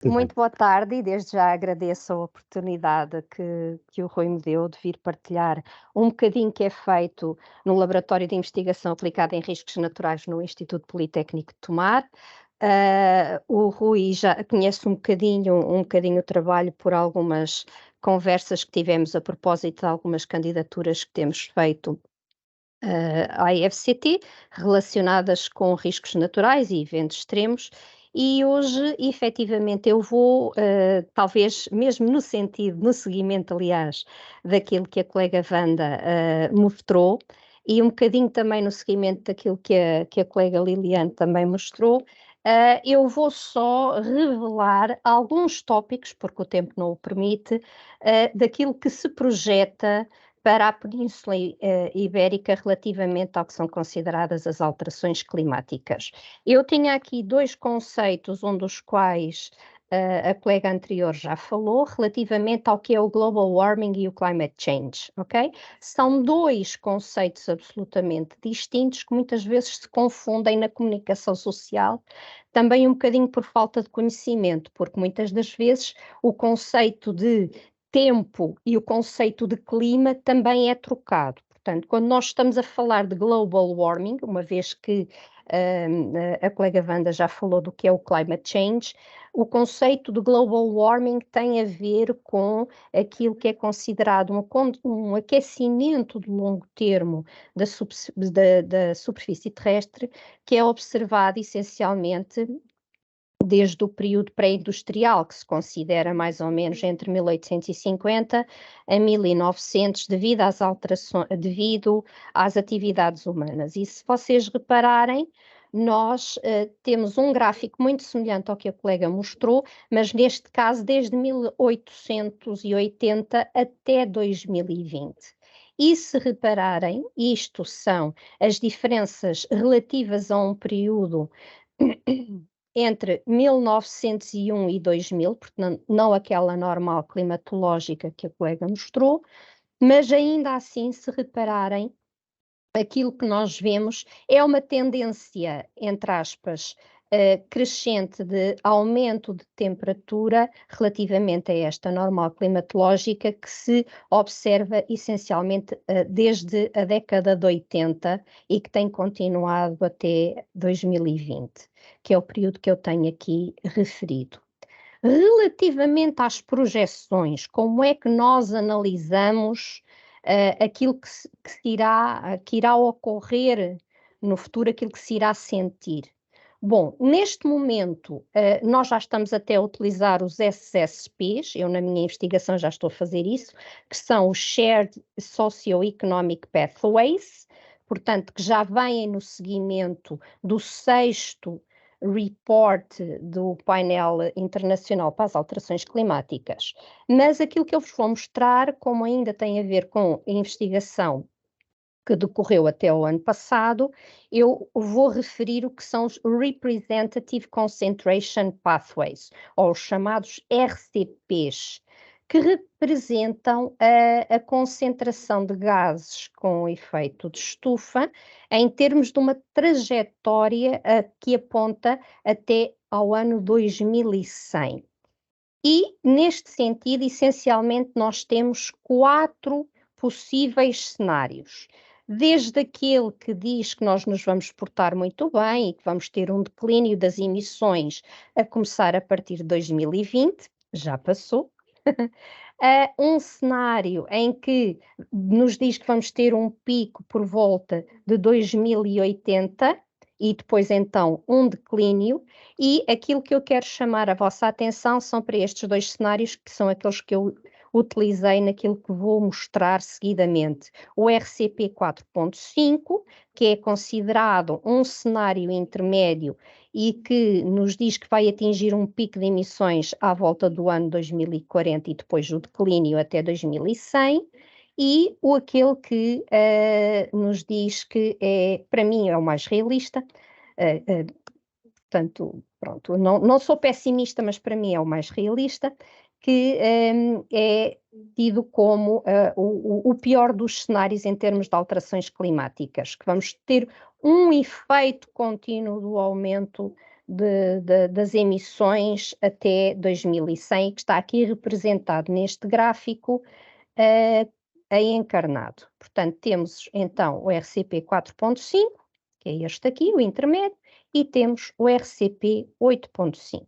Tudo bem. Muito boa tarde e desde já agradeço a oportunidade que o Rui me deu de vir partilhar um bocadinho que é feito no Laboratório de Investigação Aplicada em Riscos Naturais no Instituto Politécnico de Tomar. O Rui já conhece um bocadinho o trabalho por algumas conversas que tivemos a propósito de algumas candidaturas que temos feito à IFCT, relacionadas com riscos naturais e eventos extremos, e hoje, efetivamente, eu vou, talvez mesmo no seguimento, aliás, daquilo que a colega Wanda mostrou, e um bocadinho também no seguimento daquilo que a colega Liliane também mostrou, eu vou só revelar alguns tópicos, porque o tempo não o permite, daquilo que se projeta para a Península Ibérica relativamente ao que são consideradas as alterações climáticas. Eu tinha aqui dois conceitos, um dos quais a colega anterior já falou, relativamente ao que é o global warming e o climate change, ok? São dois conceitos absolutamente distintos que muitas vezes se confundem na comunicação social, também um bocadinho por falta de conhecimento, porque muitas das vezes o conceito de tempo e o conceito de clima também é trocado. Portanto, quando nós estamos a falar de global warming, uma vez que a colega Wanda já falou do que é o climate change, o conceito de global warming tem a ver com aquilo que é considerado um aquecimento de longo termo da superfície terrestre, que é observado essencialmente desde o período pré-industrial, que se considera mais ou menos entre 1850 a 1900, devido às atividades humanas. E se vocês repararem, nós temos um gráfico muito semelhante ao que a colega mostrou, mas neste caso desde 1880 até 2020. E se repararem, isto são as diferenças relativas a um período entre 1901 e 2000, portanto, não aquela normal climatológica que a colega mostrou, mas ainda assim, se repararem, aquilo que nós vemos é uma tendência, entre aspas, crescente de aumento de temperatura relativamente a esta normal climatológica que se observa essencialmente desde a década de 80 e que tem continuado até 2020, que é o período que eu tenho aqui referido. Relativamente às projeções, como é que nós analisamos aquilo que irá ocorrer no futuro, aquilo que se irá sentir? Bom, neste momento, nós já estamos até a utilizar os SSPs, eu na minha investigação já estou a fazer isso, que são os Shared Socioeconomic Pathways, portanto, que já vêm no seguimento do sexto report do painel internacional para as alterações climáticas. Mas aquilo que eu vos vou mostrar, como ainda tem a ver com a investigação que decorreu até o ano passado, eu vou referir o que são os Representative Concentration Pathways, ou os chamados RCPs, que representam a concentração de gases com efeito de estufa em termos de uma trajetória que aponta até ao ano 2100. E, neste sentido, essencialmente, nós temos quatro possíveis cenários. Desde aquele que diz que nós nos vamos portar muito bem e que vamos ter um declínio das emissões a começar a partir de 2020, já passou, a um cenário em que nos diz que vamos ter um pico por volta de 2080 e depois então um declínio, e aquilo que eu quero chamar a vossa atenção são para estes dois cenários, que são aqueles que eu utilizei naquilo que vou mostrar seguidamente. O RCP 4.5, que é considerado um cenário intermédio e que nos diz que vai atingir um pico de emissões à volta do ano 2040 e depois o declínio até 2100, e aquele que nos diz que para mim é o mais realista, portanto, pronto, não sou pessimista, mas para mim é o mais realista, que é tido como o pior dos cenários em termos de alterações climáticas, que vamos ter um efeito contínuo do aumento das emissões até 20100, que está aqui representado neste gráfico em encarnado. Portanto, temos então o RCP 4.5, que é este aqui, o intermédio, e temos o RCP 8.5.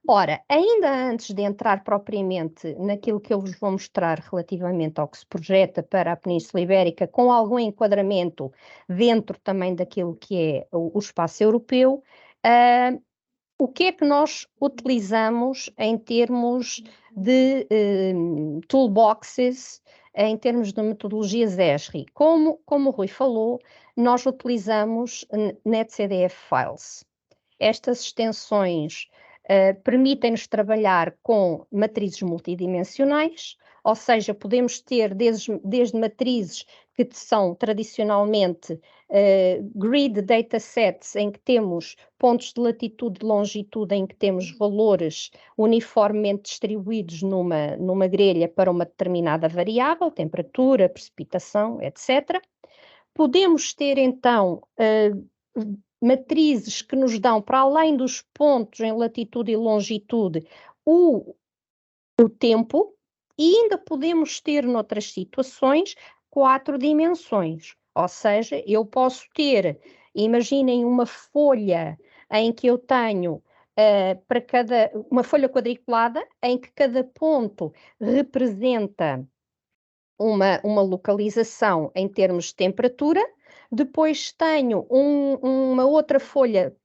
Ora, ainda antes de entrar propriamente naquilo que eu vos vou mostrar relativamente ao que se projeta para a Península Ibérica, com algum enquadramento dentro também daquilo que é o espaço europeu, o que é que nós utilizamos em termos de toolboxes, em termos de metodologias ESRI? Como o Rui falou, nós utilizamos NetCDF Files. Estas extensões permitem-nos trabalhar com matrizes multidimensionais, ou seja, podemos ter desde matrizes que são tradicionalmente grid datasets, em que temos pontos de latitude e longitude, em que temos valores uniformemente distribuídos numa grelha para uma determinada variável, temperatura, precipitação, etc. Podemos ter, então, matrizes que nos dão, para além dos pontos em latitude e longitude, o tempo, e ainda podemos ter, noutras situações, 4 dimensões. Ou seja, eu posso ter, imaginem uma folha em que eu tenho uma folha quadriculada, em que cada ponto representa uma localização em termos de temperatura. Depois tenho uma outra folha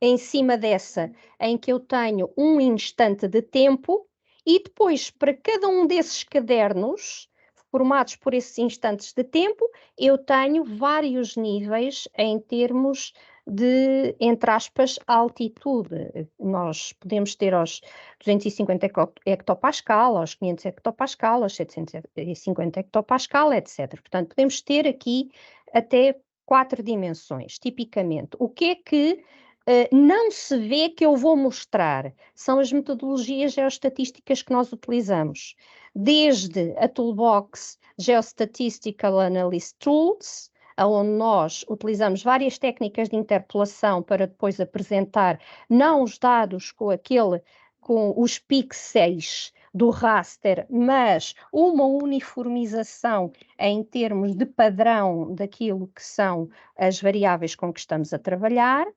em cima dessa, em que eu tenho um instante de tempo, e depois, para cada um desses cadernos, formados por esses instantes de tempo, eu tenho vários níveis em termos de, entre aspas, altitude. Nós podemos ter aos 250 hectopascal, aos 500 hectopascal, aos 750 hectopascal, etc. Portanto, podemos ter aqui até 4 dimensões, tipicamente. O que é que não se vê que eu vou mostrar? São as metodologias geoestatísticas que nós utilizamos, desde a Toolbox Geostatistical Analysis Tools, onde nós utilizamos várias técnicas de interpolação para depois apresentar não os dados com os pixels do raster, mas uma uniformização em termos de padrão daquilo que são as variáveis com que estamos a trabalhar.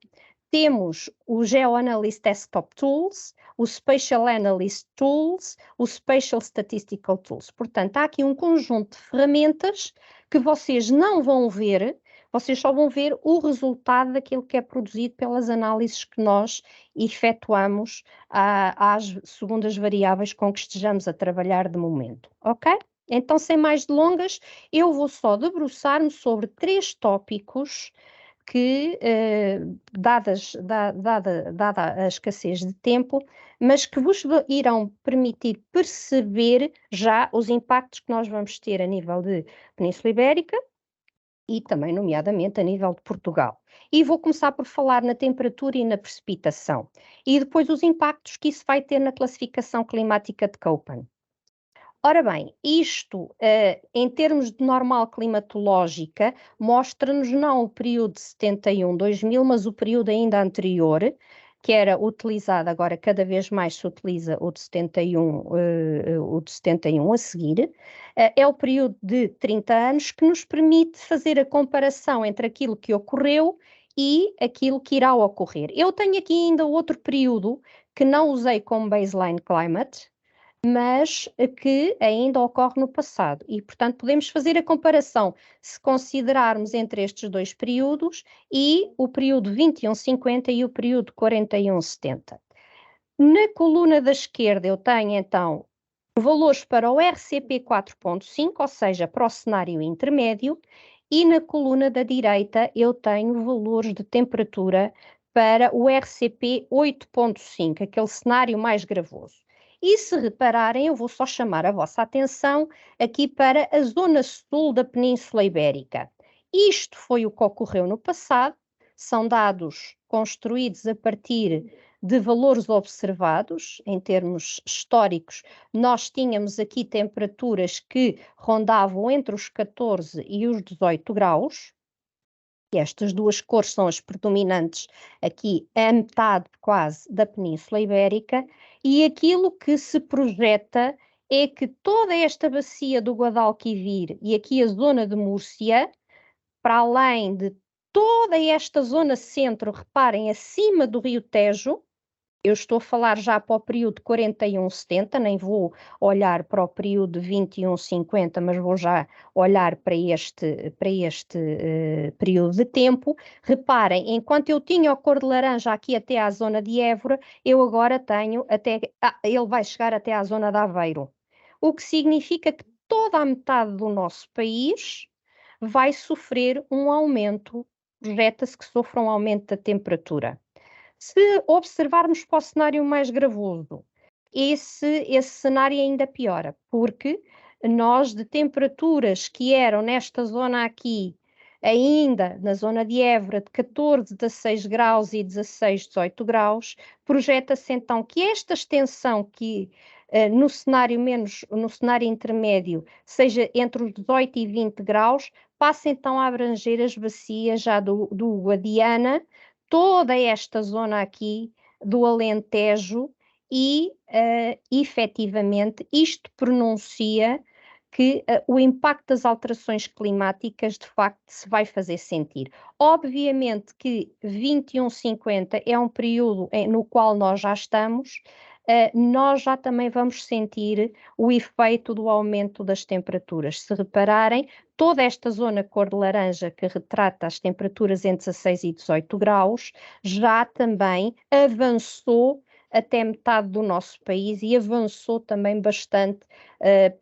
Temos o GeoAnalyst Desktop Tools, o Spatial Analyst Tools, o Spatial Statistical Tools. Portanto, há aqui um conjunto de ferramentas que vocês não vão ver, vocês só vão ver o resultado daquilo que é produzido pelas análises que nós efetuamos segundo as variáveis com que estejamos a trabalhar de momento, ok? Então, sem mais delongas, eu vou só debruçar-me sobre 3 tópicos que, dada a escassez de tempo, mas que vos irão permitir perceber já os impactos que nós vamos ter a nível de Península Ibérica e também, nomeadamente, a nível de Portugal. E vou começar por falar na temperatura e na precipitação, e depois os impactos que isso vai ter na classificação climática de Köppen. Ora bem, isto, em termos de normal climatológica, mostra-nos não o período de 71-2000, mas o período ainda anterior, que era utilizado, agora cada vez mais se utiliza o de 71 a seguir. É o período de 30 anos que nos permite fazer a comparação entre aquilo que ocorreu e aquilo que irá ocorrer. Eu tenho aqui ainda outro período que não usei como baseline climate, mas que ainda ocorre no passado. E, portanto, podemos fazer a comparação se considerarmos entre estes 2 períodos e o período 2150 e o período 4170. Na coluna da esquerda eu tenho, então, valores para o RCP 4.5, ou seja, para o cenário intermédio, e na coluna da direita eu tenho valores de temperatura para o RCP 8.5, aquele cenário mais gravoso. E se repararem, eu vou só chamar a vossa atenção aqui para a zona sul da Península Ibérica. Isto foi o que ocorreu no passado, são dados construídos a partir de valores observados, em termos históricos. Nós tínhamos aqui temperaturas que rondavam entre os 14 e os 18 graus, Estas duas cores são as predominantes aqui, a metade quase da Península Ibérica, e aquilo que se projeta é que toda esta bacia do Guadalquivir e aqui a zona de Múrcia, para além de toda esta zona centro, reparem, acima do Rio Tejo, eu estou a falar já para o período de 41-70, nem vou olhar para o período de 21-50, mas vou já olhar para este período de tempo. Reparem, enquanto eu tinha a cor de laranja aqui até à zona de Évora, eu agora tenho até, ele vai chegar até à zona de Aveiro. O que significa que toda a metade do nosso país vai sofrer um aumento, projeta-se que sofra um aumento da temperatura. Se observarmos para o cenário mais gravoso, esse cenário ainda piora, porque nós de temperaturas que eram nesta zona aqui, ainda na zona de Évora, de 14, 16 graus e 16, 18 graus, projeta-se então que esta extensão que no cenário intermédio, seja entre os 18 e 20 graus, passa então a abranger as bacias já do Guadiana, toda esta zona aqui do Alentejo e, efetivamente, isto pronuncia que o impacto das alterações climáticas de facto se vai fazer sentir. Obviamente que 21-50 é um período no qual nós já estamos, nós já também vamos sentir o efeito do aumento das temperaturas. Se repararem, toda esta zona cor de laranja que retrata as temperaturas entre 16 e 18 graus já também avançou até metade do nosso país e avançou também bastante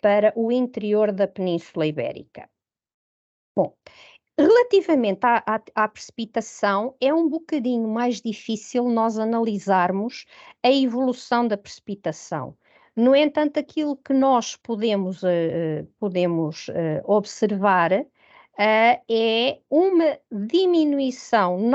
para o interior da Península Ibérica. Bom, relativamente à precipitação, é um bocadinho mais difícil nós analisarmos a evolução da precipitação. No entanto, aquilo que nós podemos observar é uma diminuição em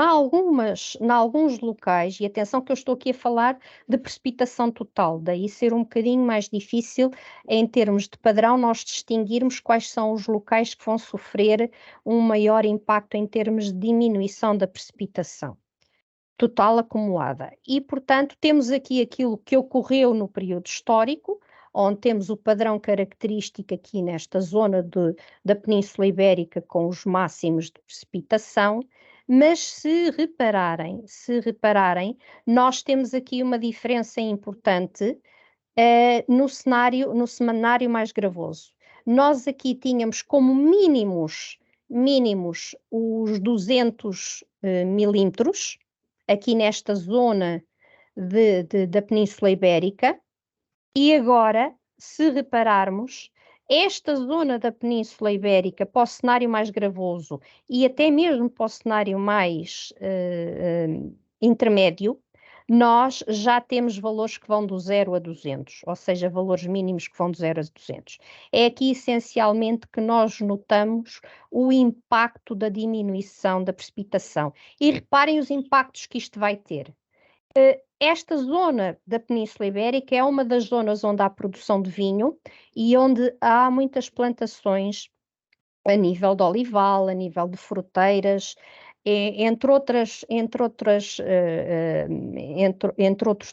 alguns locais, e atenção que eu estou aqui a falar de precipitação total, daí ser um bocadinho mais difícil em termos de padrão nós distinguirmos quais são os locais que vão sofrer um maior impacto em termos de diminuição da precipitação total acumulada. E, portanto, temos aqui aquilo que ocorreu no período histórico, onde temos o padrão característico aqui nesta zona da Península Ibérica com os máximos de precipitação, mas se repararem, nós temos aqui uma diferença importante no semanário mais gravoso. Nós aqui tínhamos como mínimos os 200 milímetros, aqui nesta zona da Península Ibérica, e agora, se repararmos, esta zona da Península Ibérica, para o cenário mais gravoso e até mesmo para o cenário mais intermédio, nós já temos valores que vão do 0 a 200, ou seja, valores mínimos que vão do 0 a 200. É aqui essencialmente que nós notamos o impacto da diminuição da precipitação. E reparem os impactos que isto vai ter. Esta zona da Península Ibérica é uma das zonas onde há produção de vinho e onde há muitas plantações a nível de olival, a nível de fruteiras, entre outros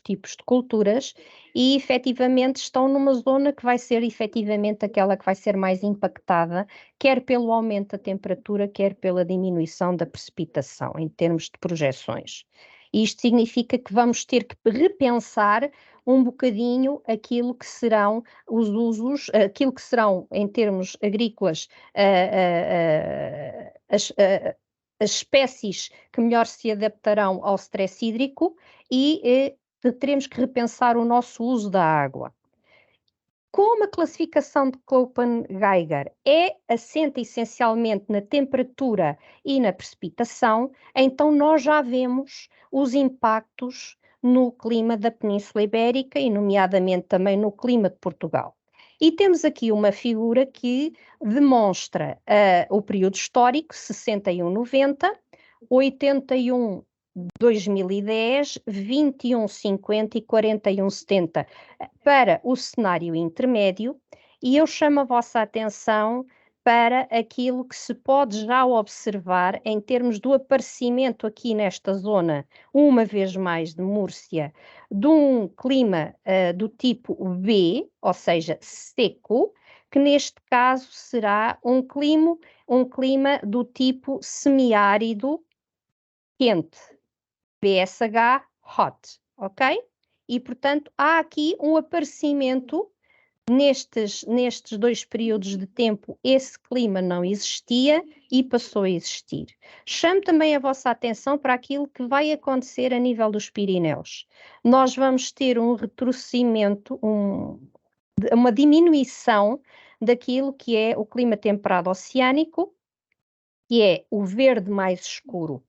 tipos de culturas, e efetivamente estão numa zona que vai ser efetivamente aquela que vai ser mais impactada, quer pelo aumento da temperatura, quer pela diminuição da precipitação, em termos de projeções. Isto significa que vamos ter que repensar um bocadinho aquilo que serão os usos, aquilo que serão, em termos agrícolas, as espécies que melhor se adaptarão ao stress hídrico e teremos que repensar o nosso uso da água. Como a classificação de Köppen-Geiger assenta essencialmente na temperatura e na precipitação, então nós já vemos os impactos no clima da Península Ibérica e, nomeadamente, também no clima de Portugal. E temos aqui uma figura que demonstra o período histórico, 61-90, 81-2010, 21-50 e 41-70 para o cenário intermédio, e eu chamo a vossa atenção para aquilo que se pode já observar em termos do aparecimento aqui nesta zona, uma vez mais de Múrcia, de um clima do tipo B, ou seja, seco, que neste caso será um clima do tipo semiárido quente, BSH hot, ok? E, portanto, há aqui um aparecimento nestes dois períodos de tempo, esse clima não existia e passou a existir. Chamo também a vossa atenção para aquilo que vai acontecer a nível dos Pirineus. Nós vamos ter um retrocedimento, uma diminuição daquilo que é o clima temperado oceânico, que é o verde mais escuro.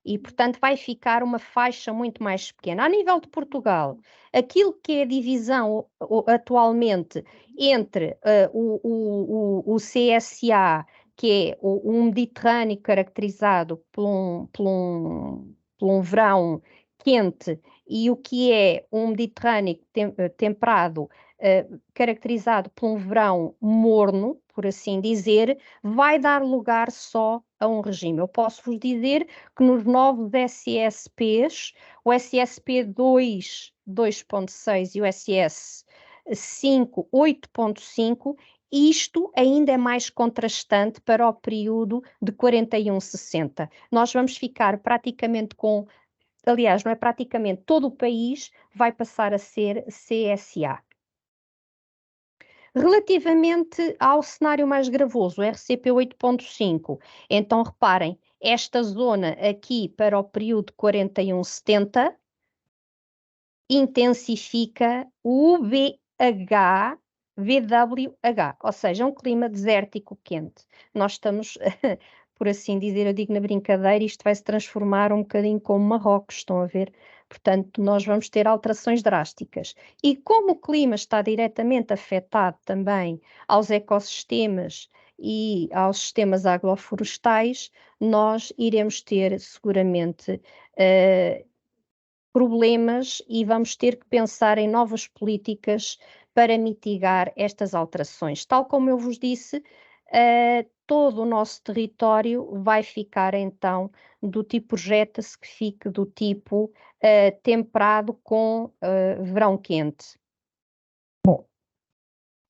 E, portanto, vai ficar uma faixa muito mais pequena. A nível de Portugal, aquilo que é a divisão atualmente entre o CSA, que é o Mediterrâneo caracterizado por um verão quente, e o que é um Mediterrâneo temperado, caracterizado por um verão morno, por assim dizer, vai dar lugar só a um regime. Eu posso vos dizer que nos novos SSPs, o SSP 2, 2.6 e o SS5, 8.5, isto ainda é mais contrastante para o período de 41-60. Nós vamos ficar praticamente com, aliás, não é praticamente, todo o país vai passar a ser CSA. Relativamente ao cenário mais gravoso, o RCP 8.5, então reparem, esta zona aqui para o período 41-70 intensifica o VWH, ou seja, um clima desértico quente. Nós estamos, por assim dizer, eu digo na brincadeira, isto vai se transformar um bocadinho como Marrocos, estão a ver? Portanto, nós vamos ter alterações drásticas. E como o clima está diretamente afetado também aos ecossistemas e aos sistemas agroflorestais, nós iremos ter seguramente problemas e vamos ter que pensar em novas políticas para mitigar estas alterações. Tal como eu vos disse, todo o nosso território vai ficar então do tipo, projeta-se que fique do tipo temperado com verão quente. Bom,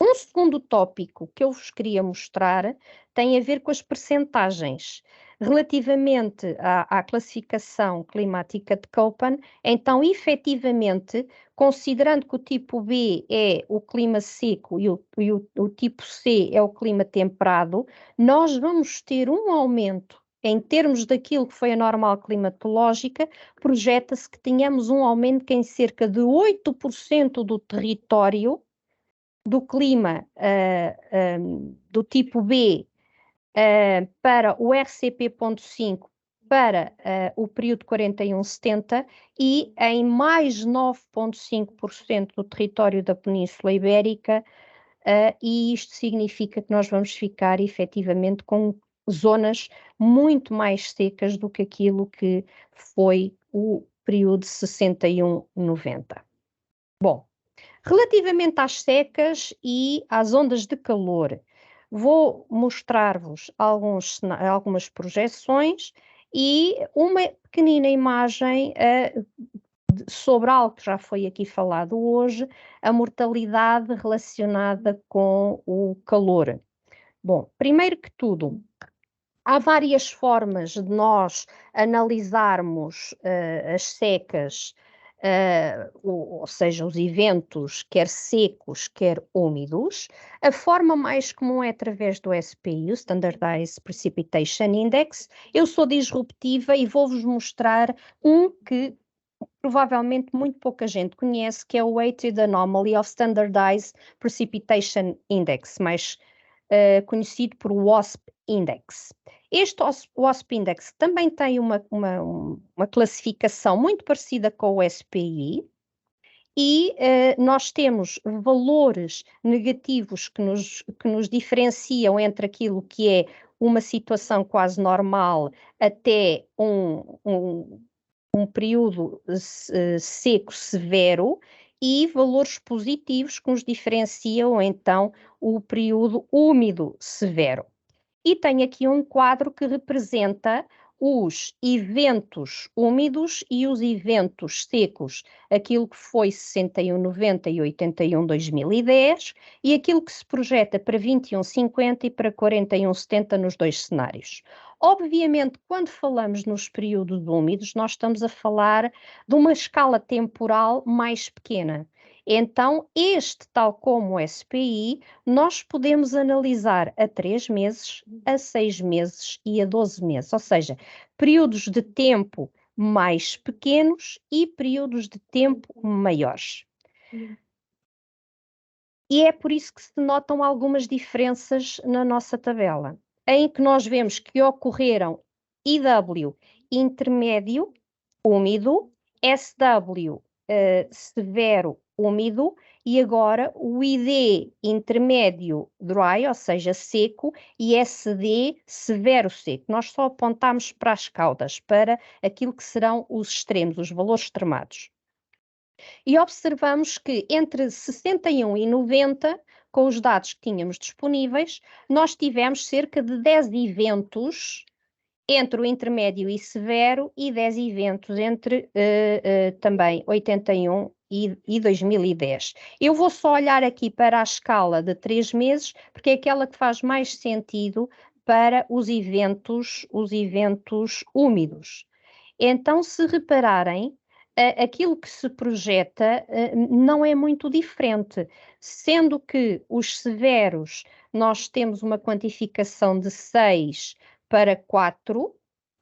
um segundo tópico que eu vos queria mostrar tem a ver com as percentagens. Relativamente à classificação climática de Köppen, então, efetivamente, considerando que o tipo B é o clima seco e o tipo C é o clima temperado, nós vamos ter um aumento em termos daquilo que foi a normal climatológica, projeta-se que tenhamos um aumento em cerca de 8% do território do clima do tipo B para o RCP.5 para o período 41-70 e em mais 9,5% do território da Península Ibérica, e isto significa que nós vamos ficar efetivamente com zonas muito mais secas do que aquilo que foi o período 61-90. Bom, relativamente às secas e às ondas de calor, vou mostrar-vos algumas projeções e uma pequenina imagem sobre algo que já foi aqui falado hoje, a mortalidade relacionada com o calor. Bom, primeiro que tudo, há várias formas de nós analisarmos as secas, ou seja, os eventos, quer secos, quer úmidos. A forma mais comum é através do SPI, o Standardized Precipitation Index. Eu sou disruptiva e vou-vos mostrar um que provavelmente muito pouca gente conhece, que é o Weighted Anomaly of Standardized Precipitation Index, mais conhecido por WASP Index. Este WASP Index também tem uma classificação muito parecida com o SPI e nós temos valores negativos que nos diferenciam entre aquilo que é uma situação quase normal até um período seco severo e valores positivos que nos diferenciam então o período úmido severo. E tenho aqui um quadro que representa os eventos úmidos e os eventos secos, aquilo que foi 61-90 e 81-2010, e aquilo que se projeta para 21-50 e para 41-70 nos dois cenários. Obviamente, quando falamos nos períodos úmidos, nós estamos a falar de uma escala temporal mais pequena. Então, tal como o SPI, nós podemos analisar a 3 meses, a 6 meses e a 12 meses, ou seja, períodos de tempo mais pequenos e períodos de tempo maiores. E é por isso que se notam algumas diferenças na nossa tabela, em que nós vemos que ocorreram IW intermédio, úmido, SW severo, úmido, e agora o ID intermédio dry, ou seja, seco, e SD severo seco. Nós só apontamos para as caudas, para aquilo que serão os extremos, os valores extremados. E observamos que entre 61 e 90, com os dados que tínhamos disponíveis, nós tivemos cerca de 10 eventos entre o intermédio e severo e 10 eventos entre também 81 e 2010. Eu vou só olhar aqui para a escala de 3 meses, porque é aquela que faz mais sentido para os eventos úmidos. Então, se repararem, aquilo que se projeta não é muito diferente, sendo que os severos nós temos uma quantificação de 6 para 4,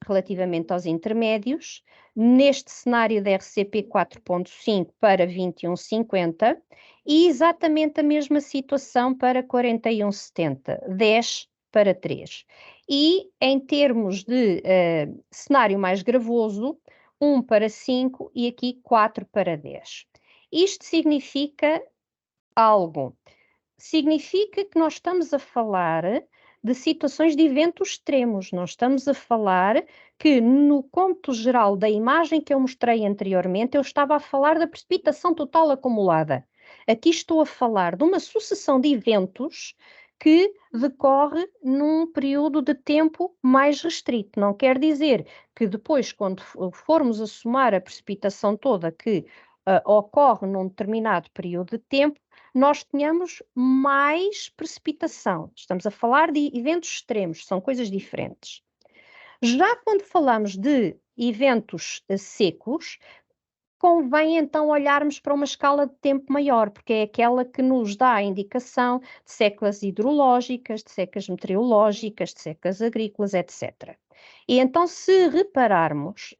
relativamente aos intermédios, neste cenário da RCP 4.5 para 21,50 e exatamente a mesma situação para 41,70, 10 para 3. E em termos de cenário mais gravoso, 1 para 5 e aqui 4 para 10. Isto significa algo. Significa que nós estamos a falar de situações de eventos extremos. Nós estamos a falar que, no cômputo geral da imagem que eu mostrei anteriormente, eu estava a falar da precipitação total acumulada. Aqui estou a falar de uma sucessão de eventos que decorre num período de tempo mais restrito. Não quer dizer que depois, quando formos a somar a precipitação toda que ocorre num determinado período de tempo, nós tenhamos mais precipitação. Estamos a falar de eventos extremos, são coisas diferentes. Já quando falamos de eventos secos, convém então olharmos para uma escala de tempo maior, porque é aquela que nos dá a indicação de secas hidrológicas, de secas meteorológicas, de secas agrícolas, etc. E então, se repararmos,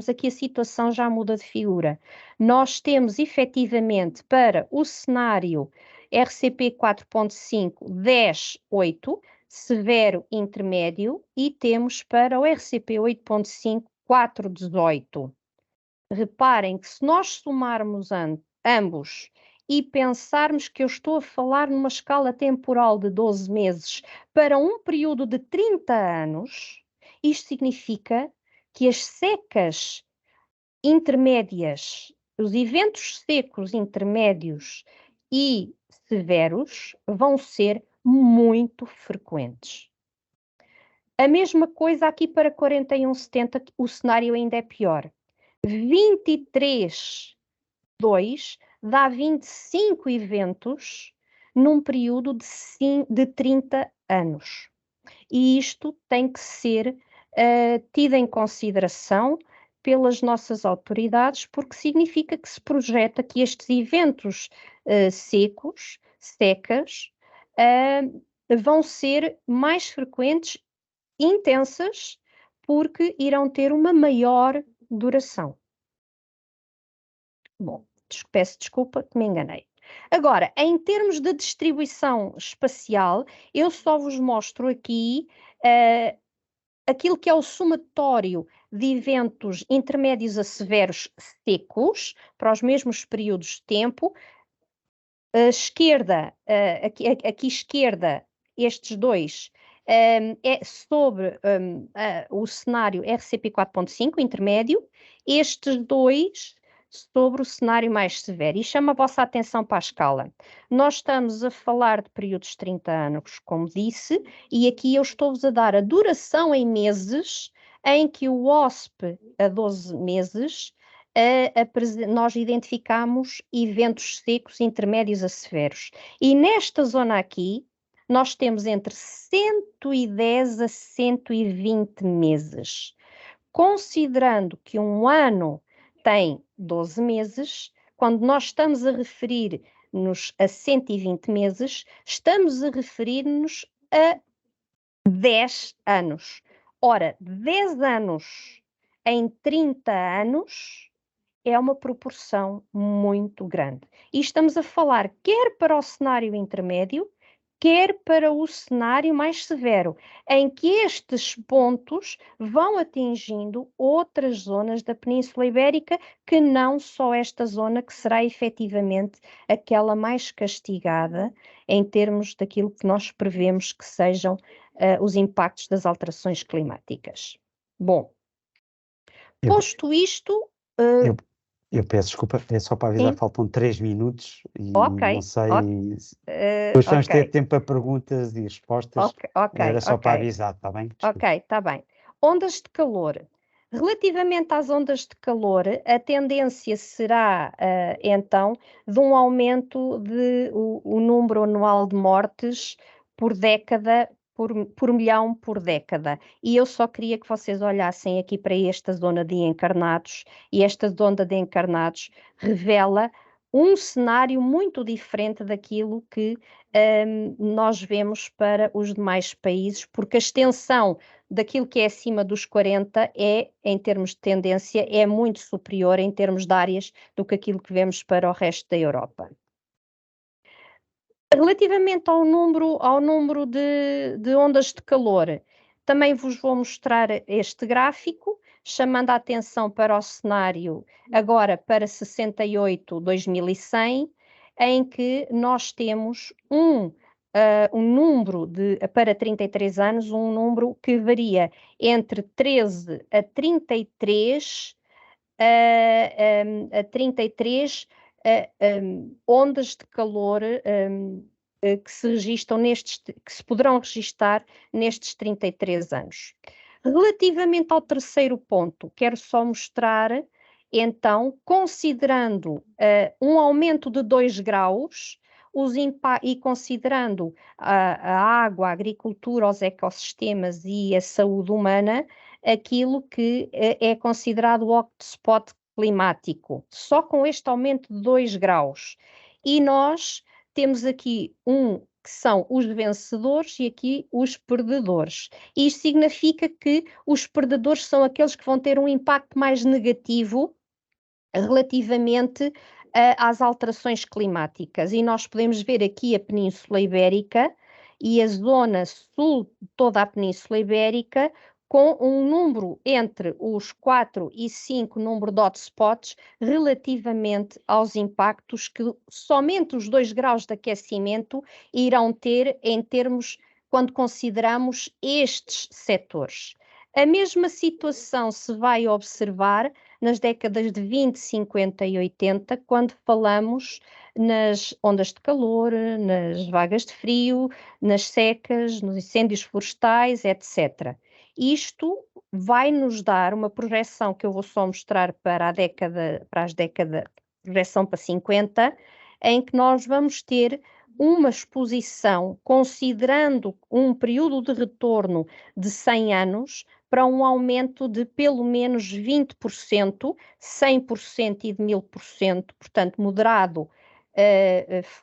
aqui a situação já muda de figura. Nós temos efetivamente para o cenário RCP 4.5, 10, 8, severo intermédio, e temos para o RCP 8.5, 4, 18. Reparem que se nós somarmos ambos e pensarmos que eu estou a falar numa escala temporal de 12 meses para um período de 30 anos, isto significa que as secas intermédias, os eventos secos intermédios e severos vão ser muito frequentes. A mesma coisa aqui para 41,70, o cenário ainda é pior. 23,2 dá 25 eventos num período de 30 anos. E isto tem que ser tido em consideração pelas nossas autoridades, porque significa que se projeta que estes eventos secas, vão ser mais frequentes, intensas, porque irão ter uma maior duração. Bom, peço desculpa que me enganei. Agora, em termos de distribuição espacial, eu só vos mostro aqui aquilo que é o somatório de eventos intermédios a severos secos para os mesmos períodos de tempo. A esquerda, aqui esquerda, estes dois, é sobre o cenário RCP 4.5, intermédio. Estes dois sobre o cenário mais severo. E chamo a vossa atenção para a escala. Nós estamos a falar de períodos de 30 anos, como disse, e aqui eu estou-vos a dar a duração em meses em que o WOSP, a 12 meses, nós identificamos eventos secos intermédios a severos. E nesta zona aqui, nós temos entre 110 a 120 meses. Considerando que um ano tem 12 meses, quando nós estamos a referir-nos a 120 meses, estamos a referir-nos a 10 anos. Ora, 10 anos em 30 anos é uma proporção muito grande. E estamos a falar quer para o cenário intermédio, quer para o cenário mais severo, em que estes pontos vão atingindo outras zonas da Península Ibérica, que não só esta zona, que será efetivamente aquela mais castigada em termos daquilo que nós prevemos que sejam os impactos das alterações climáticas. Bom, Eu, posto isto... eu, eu peço desculpa, é só para avisar, sim. faltam 3 minutos e Ok, não sei. ok. Depois vamos ter Ok, tempo para perguntas e respostas. ok, Era só para ok, avisar, está bem? Desculpa. ok, está bem. Ondas de calor. Relativamente às ondas de calor, a tendência será, então, de um aumento de o número anual de mortes por década, por milhão por década. E eu só queria que vocês olhassem aqui para esta zona de encarnados, e esta zona de encarnados revela um cenário muito diferente daquilo que nós vemos para os demais países, porque a extensão daquilo que é acima dos 40 é, em termos de tendência, é muito superior em termos de áreas do que aquilo que vemos para o resto da Europa. Relativamente ao número de ondas de calor, também vos vou mostrar este gráfico, chamando a atenção para o cenário agora para 68, 2100, em que nós temos um número para 33 anos, um número que varia entre 13 a 33, a 33 ondas de calor que se registram que se poderão registar nestes 33 anos. Relativamente ao terceiro ponto, quero só mostrar, então, considerando um aumento de 2 graus, e considerando a água, a agricultura, os ecossistemas e a saúde humana, aquilo que é considerado o hotspot climático, só com este aumento de 2 graus. E nós temos aqui que são os vencedores e aqui os perdedores. E isto significa que os perdedores são aqueles que vão ter um impacto mais negativo relativamente às alterações climáticas. E nós podemos ver aqui a Península Ibérica e a zona sul de toda a Península Ibérica, com um número entre os 4 e 5 número de hotspots relativamente aos impactos que somente os 2 graus de aquecimento irão ter em termos, quando consideramos estes setores. A mesma situação se vai observar nas décadas de 20, 50 e 80, quando falamos nas ondas de calor, nas vagas de frio, nas secas, nos incêndios florestais, etc. Isto vai nos dar uma projeção que eu vou só mostrar para as décadas, projeção para 50, em que nós vamos ter uma exposição, considerando um período de retorno de 100 anos, para um aumento de pelo menos 20%, 100% e de 1000%, portanto, moderado,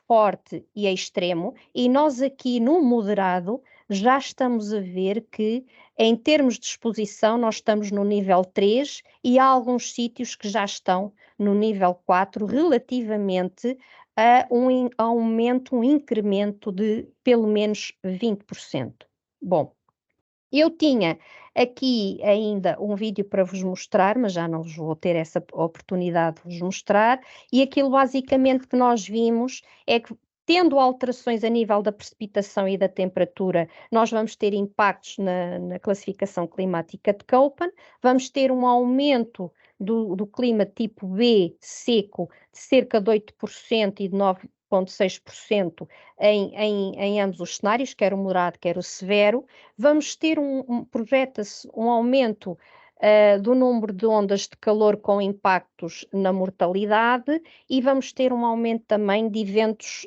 forte e extremo. E nós aqui no moderado já estamos a ver que, em termos de exposição, nós estamos no nível 3 e há alguns sítios que já estão no nível 4, relativamente a um aumento, um incremento de pelo menos 20%. Bom, eu tinha aqui ainda um vídeo para vos mostrar, mas já não vos vou ter essa oportunidade de vos mostrar, e aquilo basicamente que nós vimos é que, tendo alterações a nível da precipitação e da temperatura, nós vamos ter impactos na classificação climática de Köppen, vamos ter um aumento do clima tipo B, seco, de cerca de 8% e de 9,6% em ambos os cenários, quer o moderado, quer o severo. Vamos ter projeta-se um aumento do número de ondas de calor com impactos na mortalidade e vamos ter um aumento também de eventos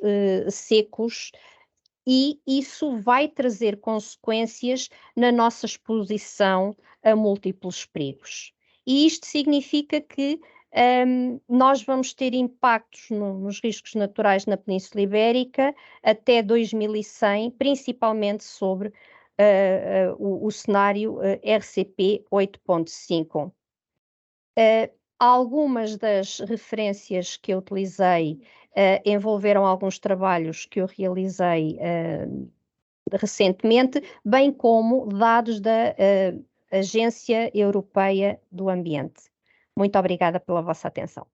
secos, e isso vai trazer consequências na nossa exposição a múltiplos perigos. E isto significa que nós vamos ter impactos nos riscos naturais na Península Ibérica até 2100, principalmente sobre o cenário RCP 8.5. Algumas das referências que eu utilizei envolveram alguns trabalhos que eu realizei recentemente, bem como dados da Agência Europeia do Ambiente. Muito obrigada pela vossa atenção.